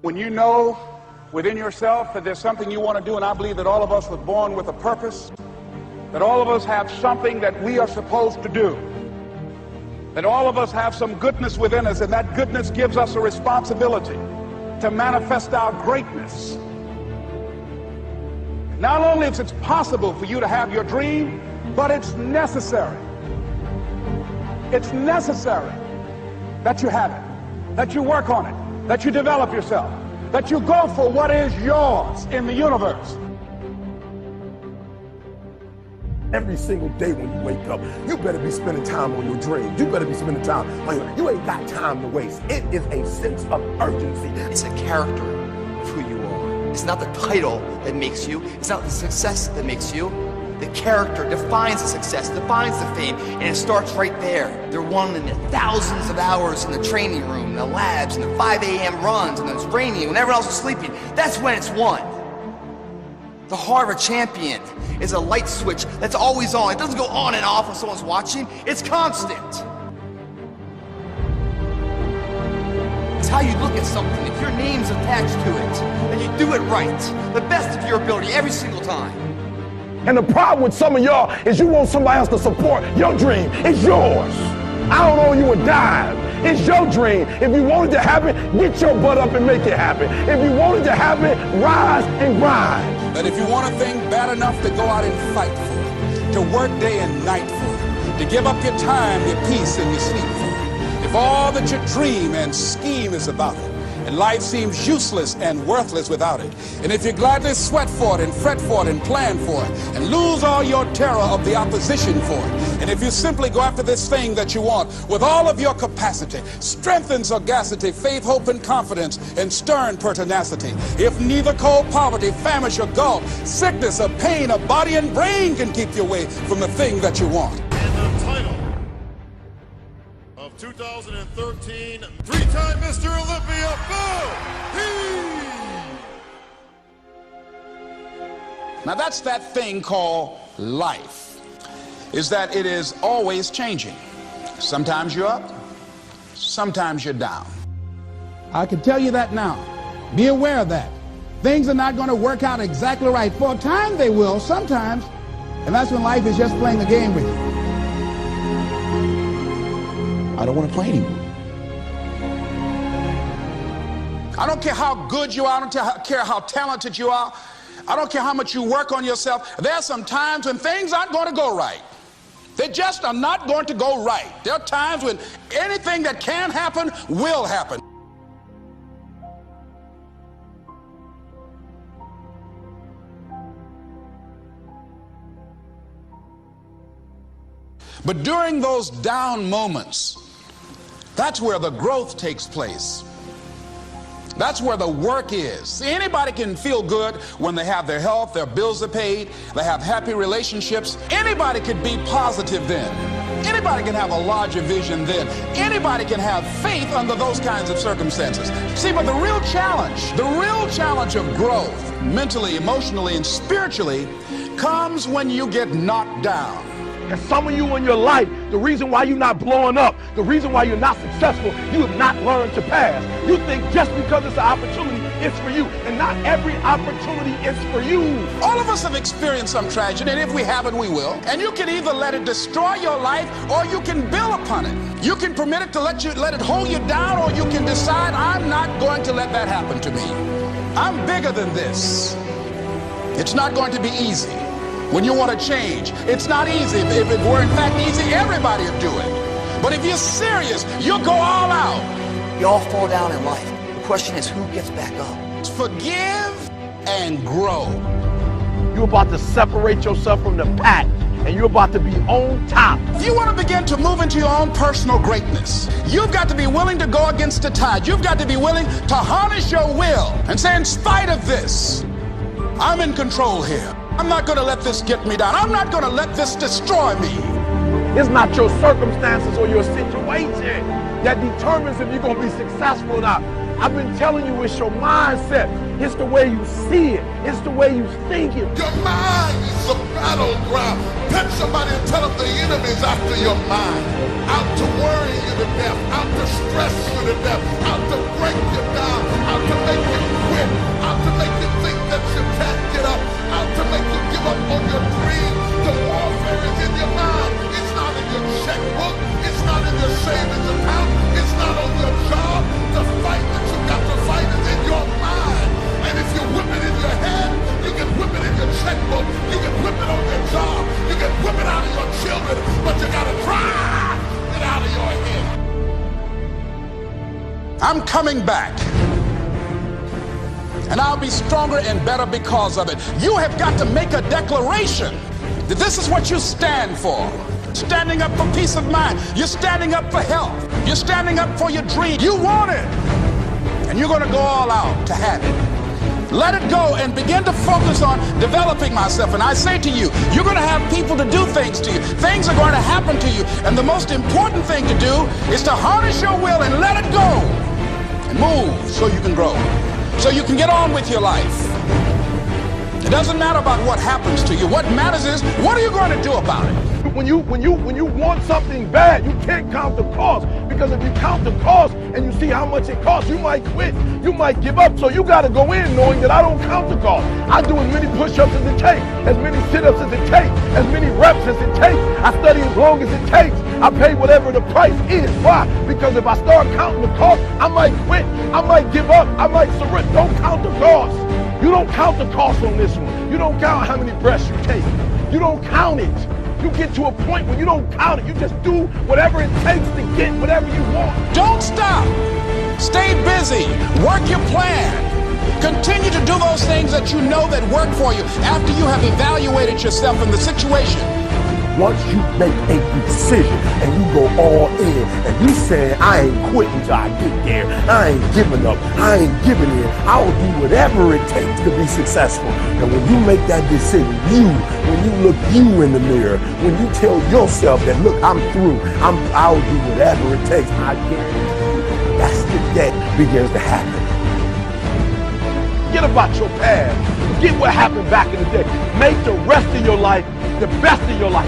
When you know within yourself that there's something you want to do, and I believe that all of us were born with a purpose, that all of us have something that we are supposed to do, that all of us have some goodness within us, and that goodness gives us a responsibility to manifest our greatness. Not only is it possible for you to have your dream, but it's necessary. It's necessary that you have it, that you work on it, that you develop yourself, that you go for what is yours in the universe. Every single day when you wake up, you better be spending time on your dreams. You better be spending time on your, you ain't got time to waste. It is a sense of urgency. It's a character of who you are. It's not the title that makes you. It's not the success that makes you. The character defines the success, defines the fame, and it starts right there. They're won in the thousands of hours in the training room, in the labs, in the 5 a.m. runs, and it's raining when everyone else is sleeping. That's when it's won. The heart of a champion is a light switch that's always on. It doesn't go on and off when someone's watching. It's constant. It's how you look at something. If your name's attached to it, and you do it right, the best of your ability every single time. And the problem with some of y'all is you want somebody else to support your dream. It's yours. I don't owe you a dime. It's your dream. If you want it to happen, get your butt up and make it happen. If you want it to happen, rise and grind. That if you want a thing bad enough to go out and fight for it, to work day and night for it, to give up your time, your peace, and your sleep for it, if all that you dream and scheme is about it, and life seems useless and worthless without it, and if you gladly sweat for it and fret for it and plan for it and lose all your terror of the opposition for it, and if you simply go after this thing that you want with all of your capacity, strength and sagacity, faith, hope, and confidence, and stern pertinacity, if neither cold poverty, famish, or gulf, sickness or pain of body and brain can keep you away from the thing that you want. And the title of 2013, three-time Mr. Olympia, Now that's that thing called life, is that it is always changing. Sometimes you're up, sometimes you're down. I can tell you that now. Be aware of that. Things are not going to work out exactly right. For a time they will, sometimes, and that's when life is just playing a game with you. I don't want to play anymore. I don't care how good you are, I don't care how talented you are, I don't care how much you work on yourself. There are some times when things aren't going to go right. They just are not going to go right. There are times when anything that can happen will happen. But during those down moments, that's where the growth takes place. That's where the work is. See, anybody can feel good when they have their health, their bills are paid, they have happy relationships. Anybody could be positive then. Anybody can have a larger vision then. Anybody can have faith under those kinds of circumstances. See, but the real challenge of growth, mentally, emotionally, and spiritually, comes when you get knocked down. And some of you in your life, the reason why you're not blowing up, the reason why you're not successful, you have not learned to pass. You think just because it's an opportunity, it's for you. And not every opportunity is for you. All of us have experienced some tragedy, and if we haven't, we will. And you can either let it destroy your life, or you can build upon it. You can permit it to let it hold you down, or you can decide, I'm not going to let that happen to me. I'm bigger than this. It's not going to be easy. When you want to change, it's not easy. If it were in fact easy, everybody would do it. But if you're serious, you'll go all out. You all fall down in life. The question is, who gets back up? Forgive and grow. You're about to separate yourself from the pack, and you're about to be on top. If you want to begin to move into your own personal greatness, you've got to be willing to go against the tide. You've got to be willing to harness your will and say, in spite of this, I'm in control here. I'm not going to let this get me down. I'm not going to let this destroy me. It's not your circumstances or your situation that determines if you're going to be successful or not. I've been telling you, it's your mindset. It's the way you see it. It's the way you think it. Your mind is a battleground. Touch somebody and tell them the enemy's after your mind. Out to worry you to death. Out to stress you to death. Out to break you down. Out to make you going back. And I'll be stronger and better because of it. You have got to make a declaration that this is what you stand for. Standing up for peace of mind. You're standing up for health. You're standing up for your dream. You want it. And you're going to go all out to have it. Let it go and begin to focus on developing myself. And I say to you, you're going to have people to do things to you. Things are going to happen to you. And the most important thing to do is to harness your will and let it go. And move so you can grow. So you can get on with your life. It doesn't matter about what happens to you. What matters is, what are you going to do about it? When you want something bad, you can't count the cost, because if you count the cost and you see how much it costs, you might quit, you might give up. So you got to go in knowing that I don't count the cost. I do as many push-ups as it takes, as many sit-ups as it takes, as many reps as it takes. I study as long as it takes. I pay whatever the price is. Why? Because if I start counting the cost, I might quit, I might give up, I might surrender. Don't count the cost. You don't count the cost on this one. You don't count how many breaths you take. You don't count it. You get to a point where you don't count it. You just do whatever it takes to get whatever you want. Don't stop. Stay busy. Work your plan. Continue to do those things that you know that work for you after you have evaluated yourself in the situation. Once you make a decision and you go all in and you say, I ain't quitting till I get there, I ain't giving up, I ain't giving in, I will do whatever it takes to be successful. And when you make that decision, when you look you in the mirror, when you tell yourself that, look, I'm through, I'll do whatever it takes, I guarantee you, that's the day begins to happen. Forget about your past. Forget what happened back in the day. Make the rest of your life the best of your life.